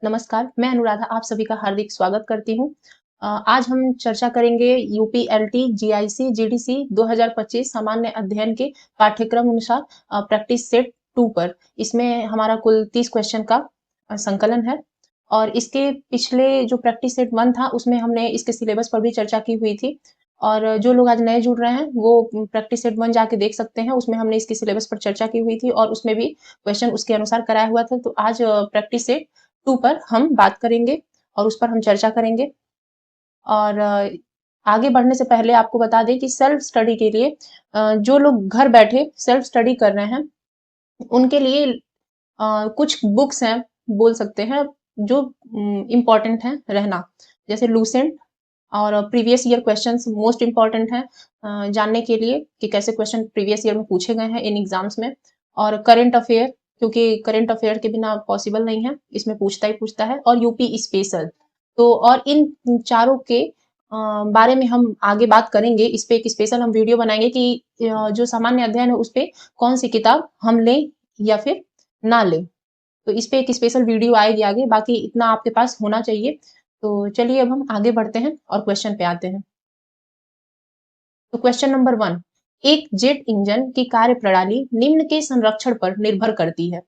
नमस्कार, मैं अनुराधा आप सभी का हार्दिक स्वागत करती हूँ। आज हम चर्चा करेंगे यूपीएलटी, जीआईसी, जीडीसी 2025 सामान्य अध्ययन के पाठ्यक्रम अनुसार प्रैक्टिस सेट 2 पर। इसमें हमारा कुल 30 क्वेश्चन का संकलन है और इसके पिछले जो प्रैक्टिस सेट 1 था उसमें हमने इसके सिलेबस पर भी चर्चा की हुई थी और जो लोग आज नए जुड़ रहे हैं वो प्रैक्टिस सेट 1 जाके देख सकते हैं। उसमें हमने इसके सिलेबस पर चर्चा की हुई थी और उसमें भी क्वेश्चन उसके अनुसार कराया हुआ था। तो आज प्रैक्टिस सेट 2 पर हम बात करेंगे और उस पर हम चर्चा करेंगे। और आगे बढ़ने से पहले आपको बता दें कि सेल्फ स्टडी के लिए जो लोग घर बैठे सेल्फ स्टडी कर रहे हैं उनके लिए कुछ बुक्स हैं, बोल सकते हैं, जो इम्पोर्टेंट हैं रहना, जैसे लूसेंट और previous year questions most important हैं जानने के लिए कि कैसे क्वेश्चन प्रीवियस ईयर में पूछे गए हैं इन एग्जाम्स में। और करंट अफेयर, क्योंकि करंट अफेयर के बिना पॉसिबल नहीं है, इसमें पूछता ही पूछता है। और यूपी स्पेशल। तो और इन चारों के बारे में हम आगे बात करेंगे। इस पे एक स्पेशल हम वीडियो बनाएंगे कि जो सामान्य अध्ययन है उस पे कौन सी किताब हम लें या फिर ना लें। तो इस पे एक स्पेशल वीडियो आएगी आगे, बाकी इतना आपके पास होना चाहिए। तो चलिए अब हम आगे बढ़ते हैं और क्वेश्चन पे आते हैं। तो क्वेश्चन नंबर 1, एक जेट इंजन की कार्य प्रणाली निम्न के संरक्षण पर निर्भर करती है।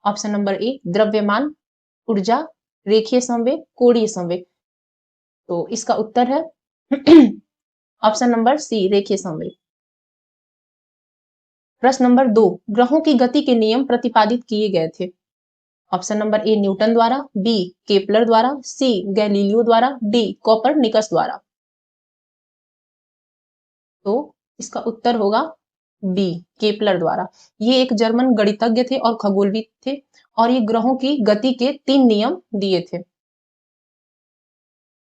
ऑप्शन नंबर ए द्रव्यमान, ऊर्जा, रेखीय संवेग, कोणीय संवेग। तो इसका उत्तर है ऑप्शन नंबर सी रेखीय संवेग। प्रश्न नंबर 2, ग्रहों की गति के नियम प्रतिपादित किए गए थे। ऑप्शन नंबर ए न्यूटन द्वारा, बी केपलर द्वारा, सी गैलीलियो द्वारा, डी कोपरनिकस द्वारा। तो इसका उत्तर होगा बी केपलर द्वारा। ये एक जर्मन गणितज्ञ थे और खगोलविद थे और ये ग्रहों की गति के 3 नियम दिए थे।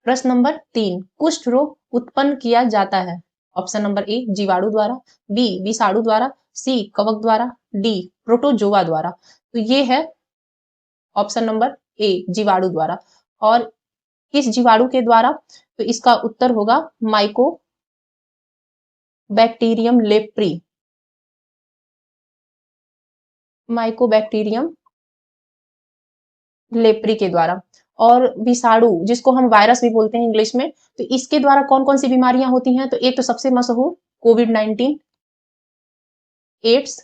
प्रश्न नंबर 3, कुष्ठ रोग उत्पन्न किया जाता है। ऑप्शन नंबर ए जीवाणु द्वारा, बी विषाणु द्वारा, सी कवक द्वारा, डी प्रोटोजोआ द्वारा। तो ये है ऑप्शन नंबर ए जीवाणु द्वारा। और किस जीवाणु के द्वारा? तो इसका उत्तर होगा mycobacterium leprae. Mycobacterium leprae के द्वारा। और विषाणु जिसको हम वायरस भी बोलते हैं इंग्लिश में, तो इसके द्वारा कौन कौन सी बीमारियां होती हैं? तो एक तो सबसे मशहूर कोविड-19, एड्स,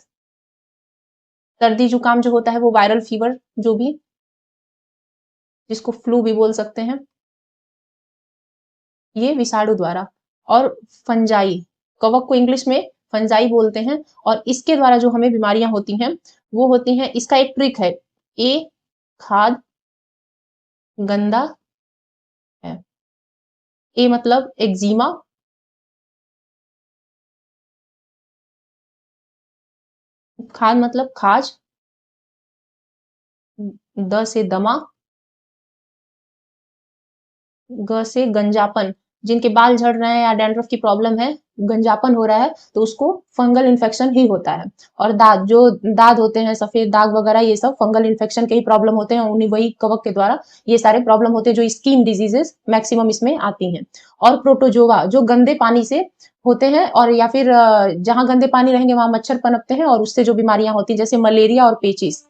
सर्दी जुकाम जो होता है वो वायरल फीवर, जो भी जिसको फ्लू भी बोल सकते हैं, ये विषाणु द्वारा। और फंजाई, कवक को इंग्लिश में फंजाई बोलते हैं और इसके द्वारा जो हमें बीमारियां होती हैं वो होती हैं, इसका एक ट्रिक है, ए खाद गंदा है। ए मतलब एक्जिमा, खाद मतलब खाज, द से दमा, ग से गंजापन, जिनके बाल झड़ रहे हैं या डैंड्रफ की प्रॉब्लम है, गंजापन हो रहा है, तो उसको फंगल इन्फेक्शन ही होता है। और दाद, जो दाद होते हैं, सफेद दाग वगैरह, ये सब फंगल इन्फेक्शन के ही प्रॉब्लम होते हैं, उन्हीं वही कवक के द्वारा ये सारे प्रॉब्लम होते हैं, जो स्किन डिजीजेस मैक्सिमम इसमें आती हैं। और प्रोटोजोआ जो गंदे पानी से होते हैं, और या फिर जहां गंदे पानी रहेंगे वहां मच्छर पनपते हैं और उससे जो बीमारियां होती हैं, जैसे मलेरिया और पेचिस,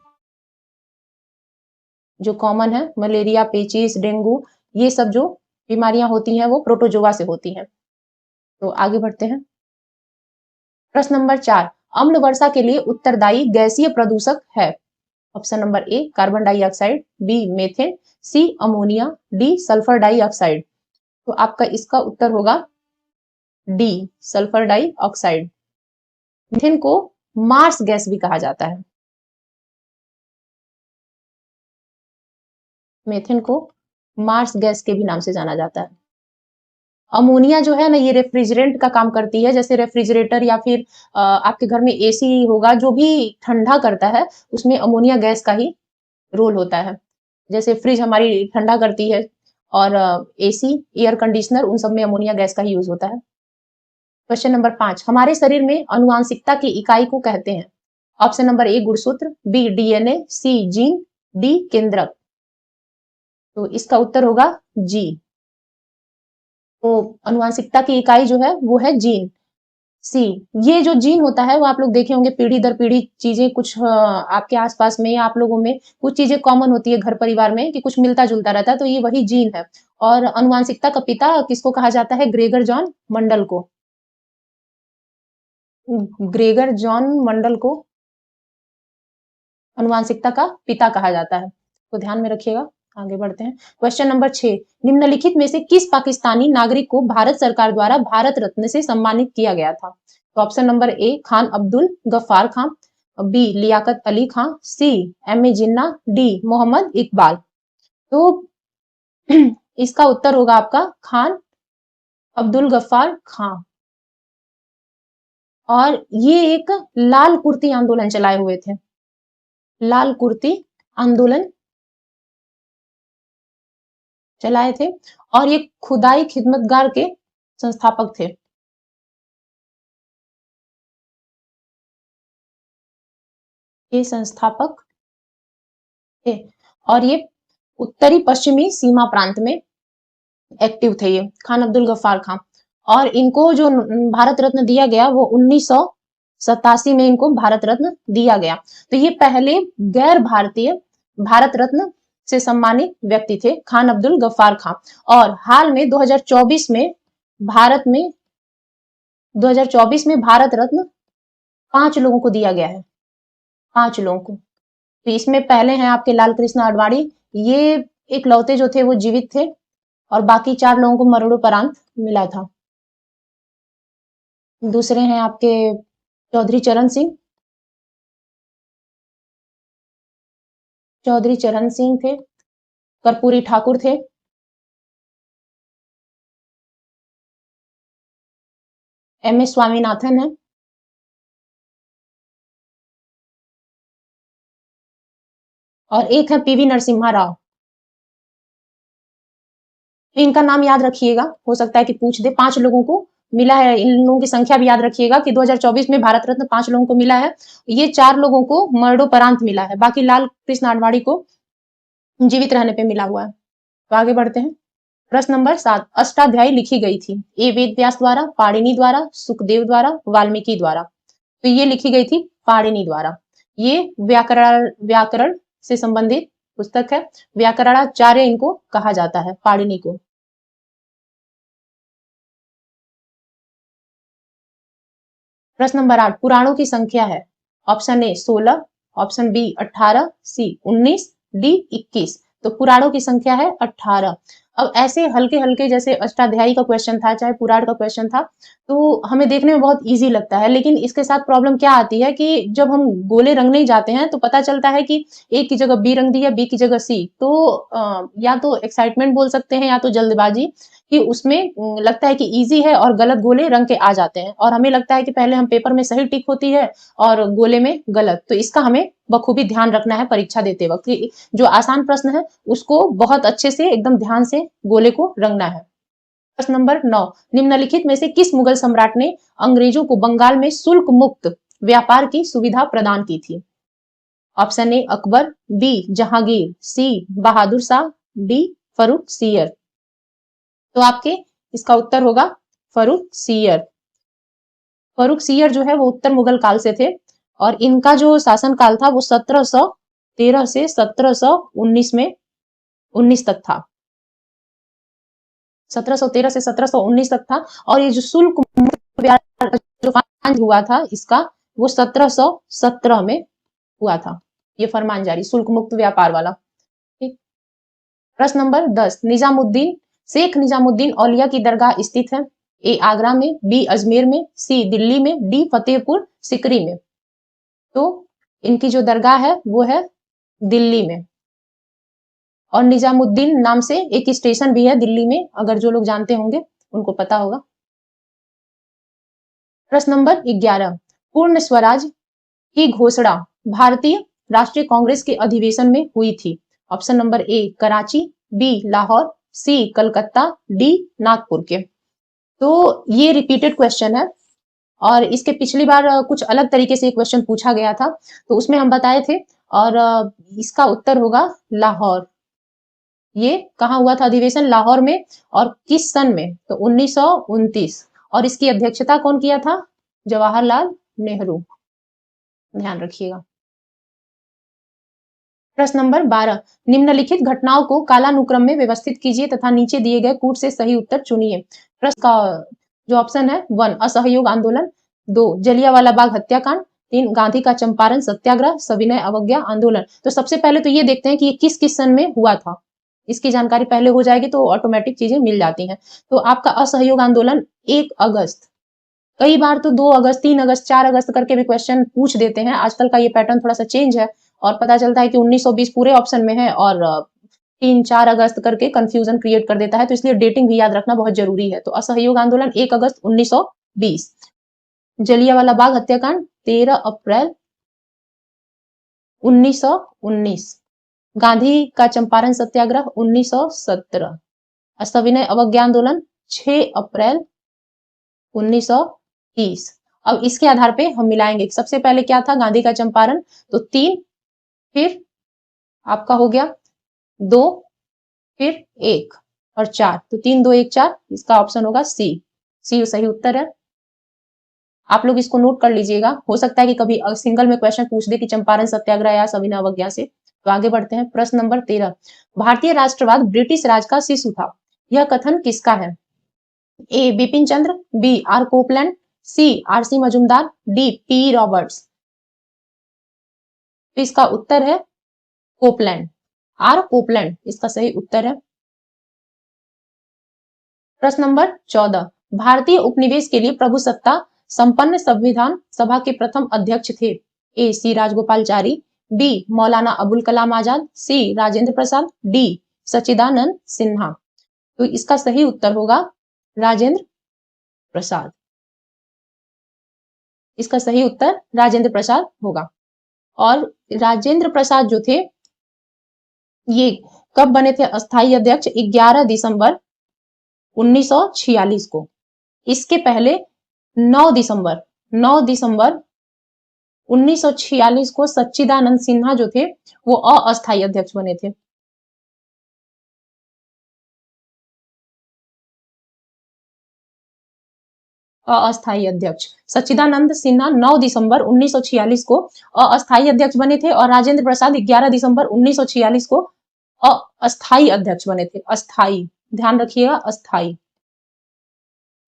जो कॉमन है, मलेरिया, पेचिस, डेंगू, ये सब जो बीमारियां होती हैं वो प्रोटोजोआ से होती हैं। तो आगे बढ़ते हैं। प्रश्न नंबर 4, अम्ल वर्षा के लिए उत्तरदायी गैसीय प्रदूषक है। Option number A carbon dioxide, B methane, C ammonia, D sulphur dioxide. तो आपका इसका उत्तर होगा डी सल्फर डाइऑक्साइड। मीथेन को मार्स गैस भी कहा जाता है। मेथेन को मार्स गैस के भी नाम से जाना जाता है। अमोनिया जो है ना, ये रेफ्रिजरेंट का काम करती है। जैसे रेफ्रिजरेटर या फिर आपके घर में एसी होगा, जो भी ठंडा करता है उसमें अमोनिया गैस का ही रोल होता है। जैसे फ्रिज हमारी ठंडा करती है और एसी, एयर कंडीशनर, उन सब में अमोनिया गैस का ही यूज होता है। क्वेश्चन नंबर 5, हमारे शरीर में अनुवांशिकता की इकाई को कहते हैं। ऑप्शन नंबर ए गुणसूत्र, बी डीएनए, सी जीन, डी केंद्रक। तो इसका उत्तर होगा जी। तो अनुवांशिकता की इकाई जो है वो है जीन। सी। ये जो जीन होता है वो आप लोग देखे होंगे, पीढ़ी दर पीढ़ी चीजें कुछ आपके आसपास में या आप लोगों में कुछ चीजें कॉमन होती है घर परिवार में कि कुछ मिलता जुलता रहता है, तो ये वही जीन है। और अनुवांशिकता का पिता किसको कहा जाता है? ग्रेगर जॉन मंडल को। ग्रेगर जॉन मंडल को अनुवांशिकता का पिता कहा जाता है, तो ध्यान में रखिएगा। आगे बढ़ते हैं। क्वेश्चन नंबर 6, निम्नलिखित में से किस पाकिस्तानी नागरिक को भारत सरकार द्वारा भारत रत्न से सम्मानित किया गया था? तो option number A Khan Abdul Ghaffar Khan, B Liaquat Ali Khan, C M A Jinnah, D Mohammad Iqbal. तो इसका उत्तर होगा आपका खान अब्दुल गफ्फार खान। और ये एक लाल कुर्ती आंदोलन चलाए हुए थे, लाल कुर्ती आंदोलन चलाए थे, और ये खुदाई खिदमतगार के संस्थापक थे। ये संस्थापक थे, और ये उत्तरी पश्चिमी सीमा प्रांत में एक्टिव थे, ये खान अब्दुल गफ्फार खान। और इनको जो भारत रत्न दिया गया वो 1987 में इनको भारत रत्न दिया गया। तो ये पहले गैर भारतीय भारत रत्न से सम्मानित व्यक्ति थे, खान अब्दुल गफ्फार खान। और हाल में 2024 में भारत में 2024 में भारत रत्न 5 लोगों को दिया गया है, 5 लोगों को। तो इसमें पहले हैं आपके लाल कृष्ण आडवाणी, ये एक लौते जो थे वो जीवित थे, और बाकी 4 लोगों को मरणोपरांत मिला था। दूसरे हैं आपके चौधरी चरण सिंह, चौधरी चरण सिंह थे। कर्पूरी ठाकुर थे। एम एस स्वामीनाथन है। और एक है पीवी नरसिम्हा राव। इनका नाम याद रखिएगा, हो सकता है कि पूछ दे। 5 लोगों को मिला है, इन लोगों की संख्या भी याद रखिएगा कि 2024 में भारत रत्न 5 लोगों को मिला है। ये 4 लोगों को मरणोपरांत मिला है, बाकी लाल कृष्ण आडवाणी को जीवित रहने पे मिला हुआ है। तो आगे बढ़ते हैं। प्रश्न नंबर 7, अष्टाध्यायी लिखी गई थी? ए वेद व्यास द्वारा, पाणिनि द्वारा, सुखदेव द्वारा, वाल्मीकि द्वारा। तो ये लिखी गई थी पाणिनि द्वारा। ये व्याकरण व्याकरण से संबंधित पुस्तक है। व्याकरणाचार्य इनको कहा जाता है, पाणिनि को। प्रश्न नंबर 8, पुराणों की संख्या है? Option A 16, option B 18, C 19, D 21। तो पुराणों की संख्या है 18। अब ऐसे हल्के हल्के जैसे अष्टाध्यायी का क्वेश्चन था, चाहे पुराण का क्वेश्चन था, तो हमें देखने में बहुत इजी लगता है, लेकिन इसके साथ प्रॉब्लम क्या आती है कि जब हम गोले रंगने जाते हैं तो पता चलता है कि ए की जगह बी रंग दिया, बी की जगह सी। तो या तो एक्साइटमेंट बोल सकते हैं या तो जल्दबाजी, कि उसमें लगता है कि इजी है और गलत गोले रंग के आ जाते हैं, और हमें लगता है कि पहले हम पेपर में सही टिक होती है और गोले में गलत। तो इसका हमें बखूबी ध्यान रखना है परीक्षा देते वक्त। जो आसान प्रश्न है उसको बहुत अच्छे से एकदम ध्यान से गोले को रंगना है। प्रश्न नंबर 9, निम्नलिखित में से किस मुगल सम्राट ने अंग्रेजों को बंगाल में शुल्क मुक्त व्यापार की सुविधा प्रदान की थी? Option A Akbar, B Jahangir, C Bahadur Shah, D Farrukh Siyar. तो आपके इसका उत्तर होगा फरुख सियर। फरुख सियर जो है वो उत्तर मुगल काल से थे, और इनका जो शासन काल था वो 1713 से 1719 में 19 तक था। 1713 से 1719 तक था। और ये जो शुल्क जो हुआ था इसका, वो 1717 में हुआ था, ये फरमान जारी शुल्क मुक्त व्यापार वाला। ठीक। प्रश्न नंबर 10, निजामुद्दीन शेख निजामुद्दीन औलिया की दरगाह स्थित है? ए आगरा में, बी अजमेर में, सी दिल्ली में, डी फतेहपुर सिकरी में। तो इनकी जो दरगाह है वो है दिल्ली में। और निजामुद्दीन नाम से एक स्टेशन भी है दिल्ली में, अगर जो लोग जानते होंगे उनको पता होगा। प्रश्न नंबर 11, पूर्ण स्वराज की घोषणा भारतीय राष्ट्रीय कांग्रेस के अधिवेशन में हुई थी? Option number A Karachi, B Lahore, C Calcutta, D Nagpur के। तो ये रिपीटेड क्वेश्चन है, और इसके पिछली बार कुछ अलग तरीके से क्वेश्चन पूछा गया था, तो उसमें हम बताए थे। और इसका उत्तर होगा लाहौर। ये कहाँ हुआ था अधिवेशन? लाहौर में। और किस सन में? तो 1929। और इसकी अध्यक्षता कौन किया था? जवाहरलाल नेहरू, ध्यान रखिएगा। प्रश्न नंबर 12, निम्नलिखित घटनाओं को कालानुक्रम में व्यवस्थित कीजिए तथा नीचे दिए गए कूट से सही उत्तर चुनिए। प्रश्न का जो ऑप्शन है 1 असहयोग आंदोलन, 2 जलियांवाला बाग हत्याकांड, 3 गांधी का चंपारण सत्याग्रह, सविनय अवज्ञा आंदोलन। तो सबसे पहले तो ये देखते हैं कि ये किस किस सन में हुआ था। इसकी जानकारी पहले हो जाएगी तो ऑटोमेटिक चीजें मिल जाती हैं। तो आपका असहयोग आंदोलन 1 अगस्त, कई बार तो 2 अगस्त, 3 अगस्त, 4 अगस्त करके भी क्वेश्चन पूछ देते हैं। आजकल का ये पैटर्न थोड़ा सा चेंज है और पता चलता है कि 1920 पूरे ऑप्शन में है और 3-4 अगस्त करके कंफ्यूजन क्रिएट कर देता है। तो इसलिए डेटिंग भी याद रखना बहुत जरूरी है। तो असहयोग आंदोलन 1 अगस्त 1920, जलियांवाला बाग हत्याकांड 13 अप्रैल 1919, गांधी का चंपारण सत्याग्रह 1917, सविनय अवज्ञा आंदोलन 6 अप्रैल 1930। अब इसके आधार पे हम मिलाएंगे। सबसे पहले क्या था गांधी का चंपारण, तो 3, फिर आपका हो गया 2, फिर 1 और 4, तो 3 2 1 4, इसका ऑप्शन होगा सी। सी सही उत्तर है। आप लोग इसको नोट कर लीजिएगा, हो सकता है कि कभी सिंगल में क्वेश्चन पूछ दे कि चंपारण सत्याग्रह या सविनय अवज्ञा से। तो आगे बढ़ते हैं। प्रश्न नंबर 13, भारतीय राष्ट्रवाद ब्रिटिश राज का शिशु था, यह कथन किसका है? A Bipin Chandra, B R Coupland, C R C Majumdar, D P Roberts. तो इसका उत्तर है कोपलैंड, आर कोपलैंड इसका सही उत्तर है। प्रश्न नंबर 14, भारतीय उपनिवेश के लिए प्रभुसत्ता संपन्न संविधान सभा के प्रथम अध्यक्ष थे? ए सी राजगोपालचारी, बी मौलाना अबुल कलाम आजाद, सी राजेंद्र प्रसाद, डी सच्चिदानंद सिन्हा। तो इसका सही उत्तर होगा राजेंद्र प्रसाद। इसका सही उत्तर राजेंद्र प्रसाद होगा। और राजेंद्र प्रसाद जो थे ये कब बने थे अस्थाई अध्यक्ष? 11 दिसंबर 1946 को। इसके पहले 9 दिसंबर 1946 को सच्चिदानंद सिन्हा जो थे वो अस्थाई अध्यक्ष बने थे। अस्थाई अध्यक्ष सच्चिदानंद सिन्हा 9 दिसंबर 1946 को अस्थाई अध्यक्ष बने थे और राजेंद्र प्रसाद 11 दिसंबर 1946 को अस्थाई अध्यक्ष बने थे। अस्थाई, ध्यान रखिएगा, अस्थाई,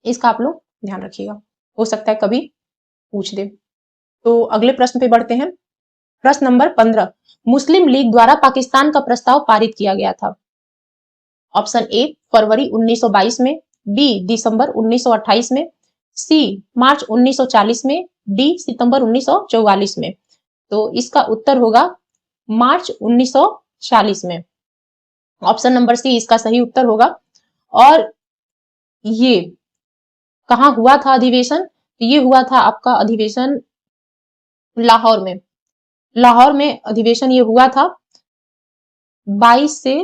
इसका आप लोग ध्यान रखिएगा, हो सकता है कभी पूछ दे। तो अगले प्रश्न पे बढ़ते हैं। प्रश्न नंबर 15, मुस्लिम लीग द्वारा पाकिस्तान का प्रस्ताव पारित किया गया था। ऑप्शन ए फरवरी 1922 में, बी दिसंबर 1928 में, सी मार्च 1940 में, डी सितंबर 1944 में। तो इसका उत्तर होगा मार्च 1940 में। ऑप्शन नंबर सी इसका सही उत्तर होगा। और ये कहां हुआ था अधिवेशन? ये हुआ था आपका अधिवेशन लाहौर में। लाहौर में अधिवेशन ये हुआ था 22 से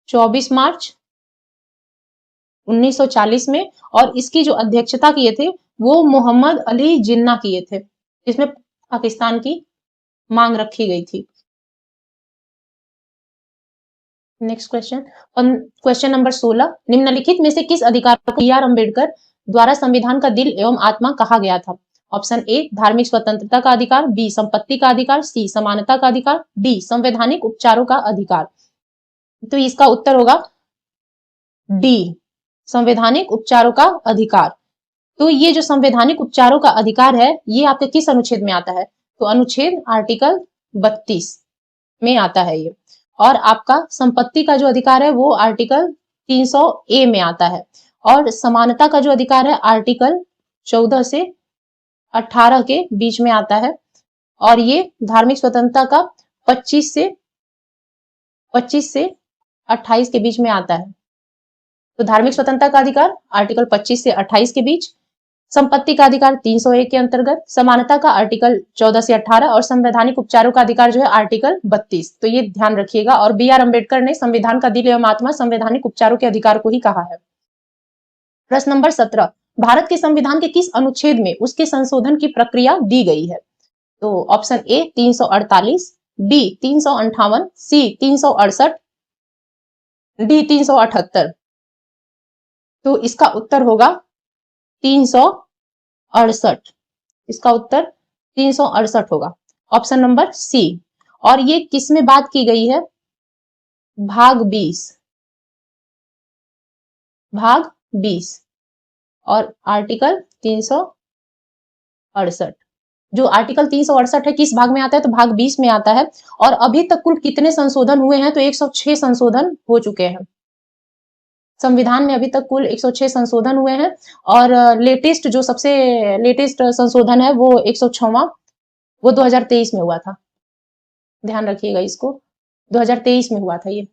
24 मार्च 1940 में और इसकी जो अध्यक्षता किए थे वो मोहम्मद अली जिन्ना किए थे, जिसमें पाकिस्तान की मांग रखी गई थी। नेक्स्ट क्वेश्चन, क्वेश्चन नंबर 16, निम्नलिखित में से किस अधिकार को बी आर अम्बेडकर द्वारा संविधान का दिल एवं आत्मा कहा गया था? ऑप्शन ए धार्मिक स्वतंत्रता का अधिकार, बी संपत्ति का अधिकार, सी समानता का अधिकार, डी संवैधानिक उपचारों का अधिकार। तो इसका उत्तर होगा डी संवैधानिक उपचारों का अधिकार। तो ये जो संवैधानिक उपचारों का अधिकार है ये आपके किस अनुच्छेद में आता है? तो अनुच्छेद आर्टिकल 32 में आता है ये। और आपका संपत्ति का जो अधिकार है वो आर्टिकल 300 ए में आता है और समानता का जो अधिकार है आर्टिकल 14 से 18 के बीच में आता है और ये धार्मिक स्वतंत्रता का 25 से 28 के बीच में आता है। तो धार्मिक स्वतंत्रता का अधिकार आर्टिकल 25 से 28 के बीच, संपत्ति का अधिकार 301 के अंतर्गत, समानता का आर्टिकल 14 से 18 और संवैधानिक उपचारों का अधिकार जो है आर्टिकल 32। तो ये ध्यान रखिएगा। और बी आर अम्बेडकर ने संविधान का दिल एवं आत्मा संवैधानिक उपचारों के अधिकार को ही कहा है। प्रश्न नंबर 17, भारत के संविधान के किस अनुच्छेद में उसके संशोधन की प्रक्रिया दी गई है? तो option A 348, B 358, C 368, D 378। तो इसका उत्तर होगा 368। 368। इसका उत्तर 368 होगा, ऑप्शन नंबर सी। और ये किस में बात की गई है? भाग 20, भाग 20 और आर्टिकल 368। जो आर्टिकल 368 है किस भाग में आता है? तो भाग 20 में आता है। और अभी तक कुल कितने संशोधन हुए हैं? तो 106 संशोधन हो चुके हैं। संविधान में अभी तक कुल 106 संशोधन हुए हैं। और लेटेस्ट जो सबसे लेटेस्ट संशोधन है वो 106वां, वो 2023 में हुआ था। ध्यान रखिएगा इसको, 2023 में हुआ था ये।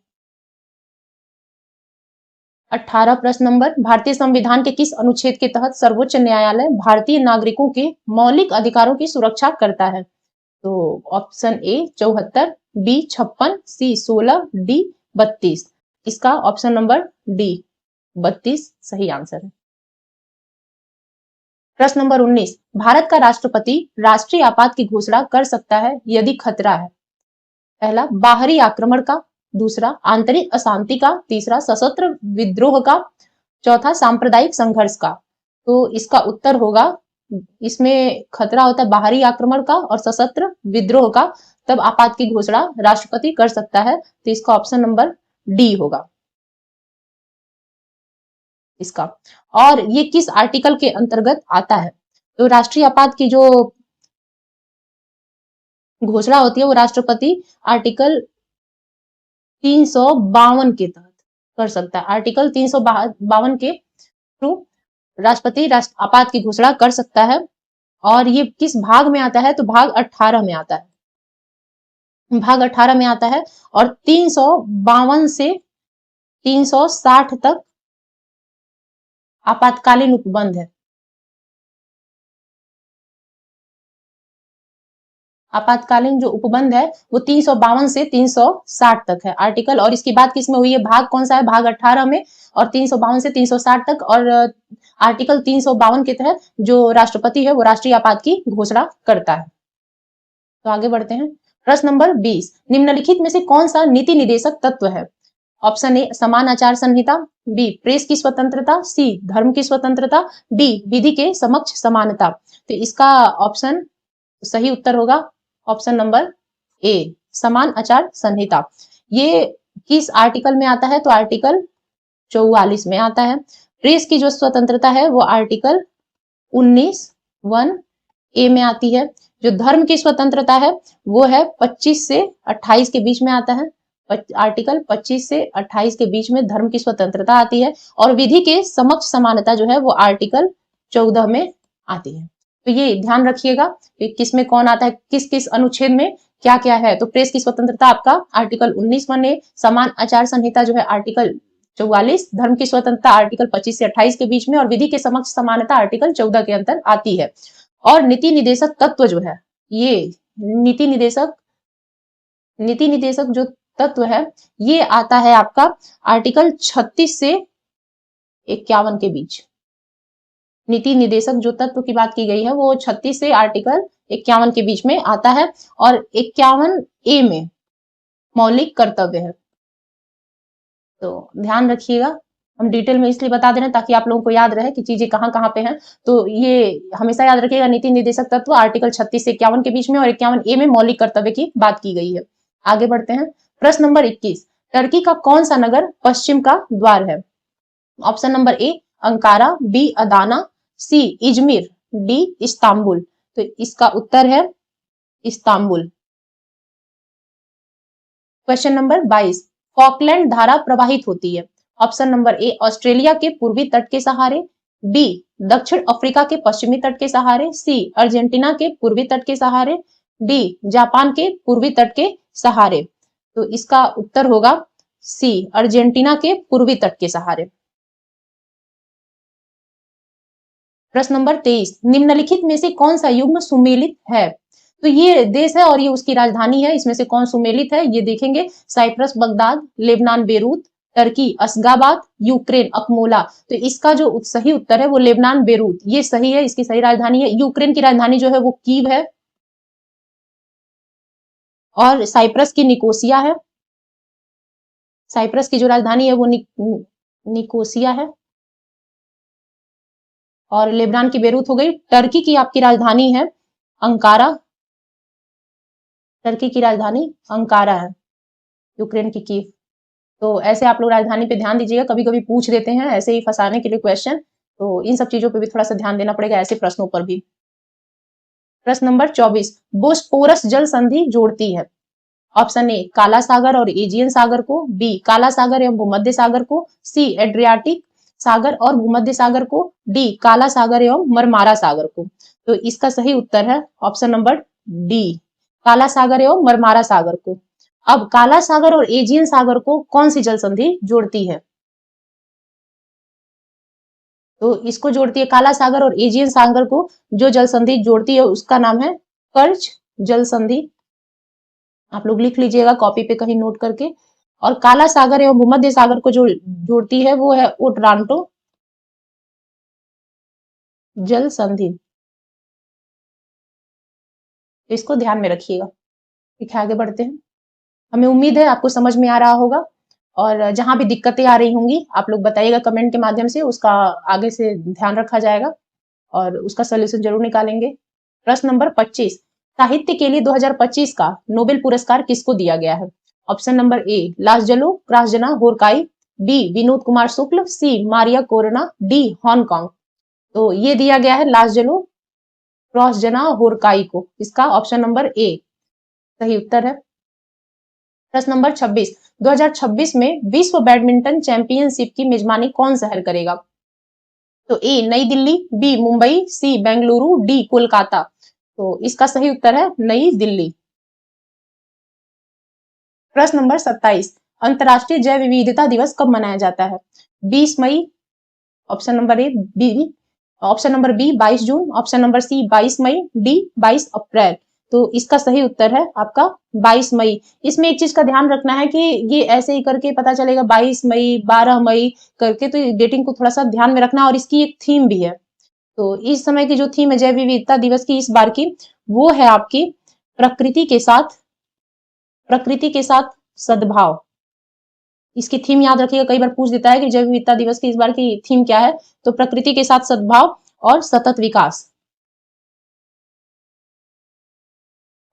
18 प्रश्न नंबर, भारतीय संविधान के किस अनुच्छेद के तहत सर्वोच्च न्यायालय भारतीय नागरिकों के मौलिक अधिकारों की सुरक्षा करता है? तो option A 74, B 56, C 16, D 32। इसका ऑप्शन नंबर डी 32 सही आंसर है। प्रश्न नंबर 19, भारत का राष्ट्रपति राष्ट्रीय आपात की घोषणा कर सकता है यदि खतरा है? पहला बाहरी आक्रमण का, दूसरा आंतरिक अशांति का, तीसरा सशस्त्र विद्रोह का, चौथा सांप्रदायिक संघर्ष का। तो इसका उत्तर होगा, इसमें खतरा होता है बाहरी आक्रमण का और सशस्त्र विद्रोह का, तब आपात की घोषणा राष्ट्रपति कर सकता है। तो इसका ऑप्शन नंबर डी होगा इसका। और ये किस आर्टिकल के अंतर्गत आता है? तो राष्ट्रीय आपात की जो घोषणा होती है वो राष्ट्रपति आर्टिकल 352 के तहत कर सकता है। आर्टिकल 352 के थ्रू राष्ट्रपति आपात की घोषणा कर सकता है। और ये किस भाग में आता है? तो भाग 18 में आता है, भाग 18 में आता है। और 352 से 360 तक आपातकालीन उपबंध है। आपातकालीन जो उपबंध है वो 352 से 360 तक है आर्टिकल। और इसकी बात किसमें हुई है? भाग कौन सा है? भाग 18 में। और 352 से 360 तक। और आर्टिकल 352 के तहत जो राष्ट्रपति है वो राष्ट्रीय आपात की घोषणा करता है। तो आगे बढ़ते हैं। प्रश्न नंबर 20, निम्नलिखित में से कौन सा नीति निदेशक तत्व है? ऑप्शन ए समान आचार संहिता, बी प्रेस की स्वतंत्रता, सी धर्म की स्वतंत्रता, डी विधि के समक्ष समानता। तो इसका ऑप्शन सही उत्तर होगा ऑप्शन नंबर ए समान आचार संहिता। ये किस आर्टिकल में आता है? तो आर्टिकल 44 में आता है। प्रेस की जो स्वतंत्रता है वो आर्टिकल 19(1) ए में आती है। जो धर्म की स्वतंत्रता है वो है 25 से 28 के बीच में आता है। आर्टिकल 25 से 28 के बीच में धर्म की स्वतंत्रता आती है। और विधि के समक्ष समानता जो है वो आर्टिकल 14 में आती है। तो ये ध्यान रखिएगा कि किस में कौन आता है, किस किस अनुच्छेद में क्या क्या है। तो प्रेस की स्वतंत्रता आपका आर्टिकल 19(1) ए, समान आचार संहिता जो है आर्टिकल 44, धर्म की स्वतंत्रता आर्टिकल 25 से 28 के बीच में, और विधि के समक्ष समानता आर्टिकल 14 के अंतर आती है। और नीति निदेशक तत्व जो है, ये नीति निदेशक जो तत्व है ये आता है आपका आर्टिकल 36 से 51 के बीच। नीति निदेशक जो तत्व की बात की गई है वो 36 से आर्टिकल 51 के बीच में आता है। और 51 ए में मौलिक कर्तव्य है। तो ध्यान रखिएगा, हम डिटेल में इसलिए बता दे रहे हैं ताकि आप लोगों को याद रहे कि चीजें कहाँ कहाँ पे हैं। तो ये हमेशा याद रखिएगा, नीति निदेशक तत्व आर्टिकल 36 से 51 के बीच में, और 51 ए में मौलिक कर्तव्य की बात की गई है। आगे बढ़ते हैं। प्रश्न नंबर 21, टर्की का कौन सा नगर पश्चिम का द्वार है? Option number A Ankara, B Adana, C Izmir, D Istanbul. तो इसका उत्तर है इस्तांबुल। क्वेश्चन नंबर 22, फॉकलैंड धारा प्रवाहित होती है? ऑप्शन नंबर ए ऑस्ट्रेलिया के पूर्वी तट के सहारे, बी दक्षिण अफ्रीका के पश्चिमी तट के सहारे, सी अर्जेंटीना के पूर्वी तट के सहारे, डी जापान के पूर्वी तट के सहारे। तो इसका उत्तर होगा सी अर्जेंटीना के पूर्वी तट के सहारे। प्रश्न नंबर 23, निम्नलिखित में से कौन सा युग्म सुमेलित है? तो ये देश है और ये उसकी राजधानी है, इसमें से कौन सुमेलित है ये देखेंगे। Cyprus Baghdad, Lebanon Beirut, Turkey Ashgabat, Ukraine Akmola. तो इसका जो सही उत्तर है वो लेबनान बेरूत, ये सही है, इसकी सही राजधानी है। यूक्रेन की राजधानी जो है वो कीव है, और साइप्रस की निकोसिया है। साइप्रस की जो राजधानी है वो निकोसिया है। और लेबनान की बेरूत हो गई। टर्की की आपकी राजधानी है अंकारा, टर्की की राजधानी अंकारा है। यूक्रेन की कीव। तो ऐसे आप लोग राजधानी पे ध्यान दीजिएगा, कभी कभी पूछ देते हैं ऐसे ही फंसाने के लिए क्वेश्चन, तो इन सब चीजों पे भी थोड़ा सा ध्यान देना पड़ेगा ऐसे प्रश्नों पर भी। प्रश्न नंबर 24, बोस्पोरस जल संधि जोड़ती है। ऑप्शन ए काला सागर और एजियन सागर को, बी काला सागर एवं भूमध्य सागर को, सी एड्रियाटिक सागर और भूमध्य सागर को, डी काला सागर एवं मरमारा सागर को। तो इसका सही उत्तर है ऑप्शन नंबर डी, काला सागर एवं मरमारा सागर को। अब काला सागर और एजियन सागर को कौन सी जल संधि जोड़ती है? तो इसको जोड़ती है काला सागर और एजियन सागर को, जो जल संधि जोड़ती है उसका नाम है कर्च जल संधि। आप लोग लिख लीजिएगा कॉपी पे कहीं नोट करके। और काला सागर एवं भूमध्य सागर को जो जोड़ती है वो है ओट्रांटो जल संधि। इसको ध्यान में रखिएगा। ठीक है, आगे बढ़ते हैं। हमें उम्मीद है आपको समझ में आ रहा होगा, और जहां भी दिक्कतें आ रही होंगी आप लोग बताइएगा कमेंट के माध्यम से, उसका आगे से ध्यान रखा जाएगा और उसका सोल्यूशन जरूर निकालेंगे। प्रश्न नंबर 25, साहित्य के लिए 2025 का नोबेल पुरस्कार किसको दिया गया है? Option number A Laszlo Krasznahorkai, B Vinod Kumar Shukla, C Maria Corona, D Hong Kong. तो ये दिया गया है लासजलो क्रॉसजना होरकाई को। इसका ऑप्शन नंबर ए सही उत्तर है। प्रश्न नंबर 26, 2026 में विश्व बैडमिंटन चैंपियनशिप की मेजबानी कौन शहर करेगा? तो ए नई दिल्ली, बी मुंबई, सी बेंगलुरु, डी कोलकाता। तो इसका सही उत्तर है नई दिल्ली। प्रश्न नंबर 27, अंतर्राष्ट्रीय जैव विविधता दिवस कब मनाया जाता है? 20 मई, option number A B, option number B 22 जून, ऑप्शन नंबर सी 22 मई, डी 22 अप्रैल। तो इसका सही उत्तर है आपका 22 मई। इसमें एक चीज का ध्यान रखना है कि ये ऐसे ही करके पता चलेगा 22 मई 12 मई करके, तो डेटिंग को थोड़ा सा ध्यान में रखना। और इसकी एक थीम भी है, तो इस समय की जो थीम है जैव विविधता दिवस की इस बार की, वो है आपकी प्रकृति के साथ, प्रकृति के साथ सद्भाव। इसकी थीम याद रखिएगा, कई बार पूछ देता है कि जैव विविधता दिवस की इस बार की थीम क्या है। तो प्रकृति के साथ सद्भाव और सतत विकास,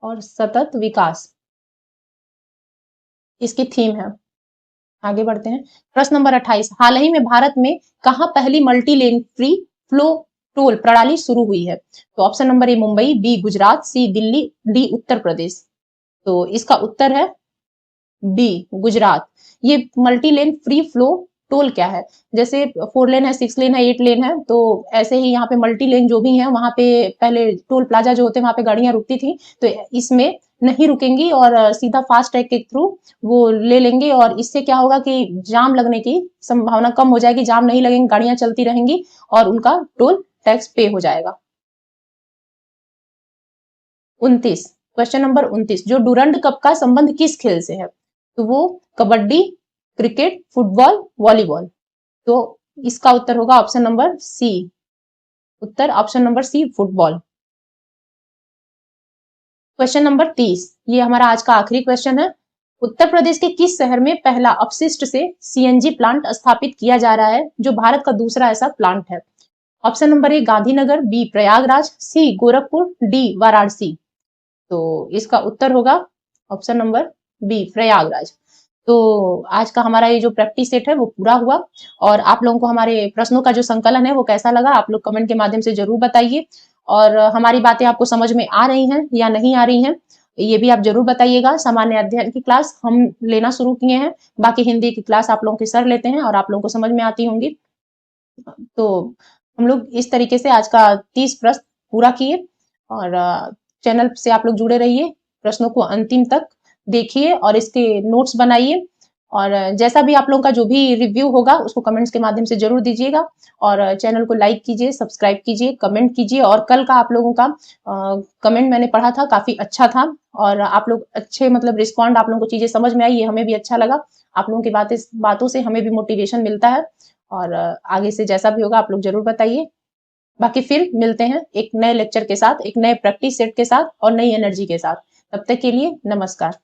और सतत विकास इसकी थीम है। आगे बढ़ते हैं। प्रश्न नंबर 28, हाल ही में भारत में कहां पहली multi lane free flow toll प्रणाली शुरू हुई है? तो option number A Mumbai, B Gujarat, C Delhi, D Uttar Pradesh. तो इसका उत्तर है बी गुजरात। ये multi lane free flow toll क्या है? जैसे 4 लेन है, 6 लेन है, 8 लेन है, तो ऐसे ही यहाँ पे मल्टी लेन जो भी है वहां पे पहले टोल प्लाजा जो होते हैं वहां पे गाड़ियां रुकती थी, तो इसमें नहीं रुकेंगी और सीधा फास्ट टैग के थ्रू वो ले लेंगे। और इससे क्या होगा कि जाम लगने की संभावना कम हो जाएगी, जाम नहीं लगेंगे, गाड़ियां चलती रहेंगी और उनका टोल टैक्स पे हो जाएगा। 29, क्वेश्चन नंबर 29, जो डूरंड कप का संबंध किस खेल से है? तो वो कबड्डी, क्रिकेट, फुटबॉल, वॉलीबॉल। तो इसका उत्तर होगा ऑप्शन नंबर सी, उत्तर option number C football. Question number 30, ये हमारा आज का आखिरी क्वेश्चन है। उत्तर प्रदेश के किस शहर में पहला अपशिष्ट से सीएनजी प्लांट स्थापित किया जा रहा है, जो भारत का दूसरा ऐसा प्लांट है? Option number A Gandhinagar, B Prayagraj, C Gorakhpur, D Varanasi. तो इसका उत्तर होगा ऑप्शन नंबर बी प्रयागराज। तो आज का हमारा ये जो प्रैक्टिस सेट है वो पूरा हुआ, और आप लोगों को हमारे प्रश्नों का जो संकलन है वो कैसा लगा आप लोग कमेंट के माध्यम से जरूर बताइए। और हमारी बातें आपको समझ में आ रही हैं या नहीं आ रही हैं ये भी आप जरूर बताइएगा। सामान्य अध्ययन की क्लास हम लेना शुरू किए हैं, बाकी हिंदी की क्लास आप लोगों के सर लेते हैं और आप लोगों को समझ में आती होंगी। तो हम लोग इस तरीके से आज का 30 प्रश्न पूरा किए, और चैनल से आप लोग जुड़े रहिए, प्रश्नों को अंतिम तक देखिए और इसके नोट्स बनाइए। और जैसा भी आप लोगों का जो भी रिव्यू होगा उसको कमेंट्स के माध्यम से जरूर दीजिएगा। और चैनल को लाइक कीजिए, सब्सक्राइब कीजिए, कमेंट कीजिए। और कल का आप लोगों का कमेंट मैंने पढ़ा था, काफी अच्छा था, और आप लोग अच्छे मतलब रिस्पॉन्ड, आप लोगों को चीजें समझ में आई, ये हमें भी अच्छा लगा। आप लोगों की बातों से हमें भी मोटिवेशन मिलता है। और आगे से जैसा भी होगा आप लोग जरूर बताइए। बाकी फिर मिलते हैं एक नए लेक्चर के साथ, एक नए प्रैक्टिस सेट के साथ और नई एनर्जी के साथ। तब तक के लिए नमस्कार।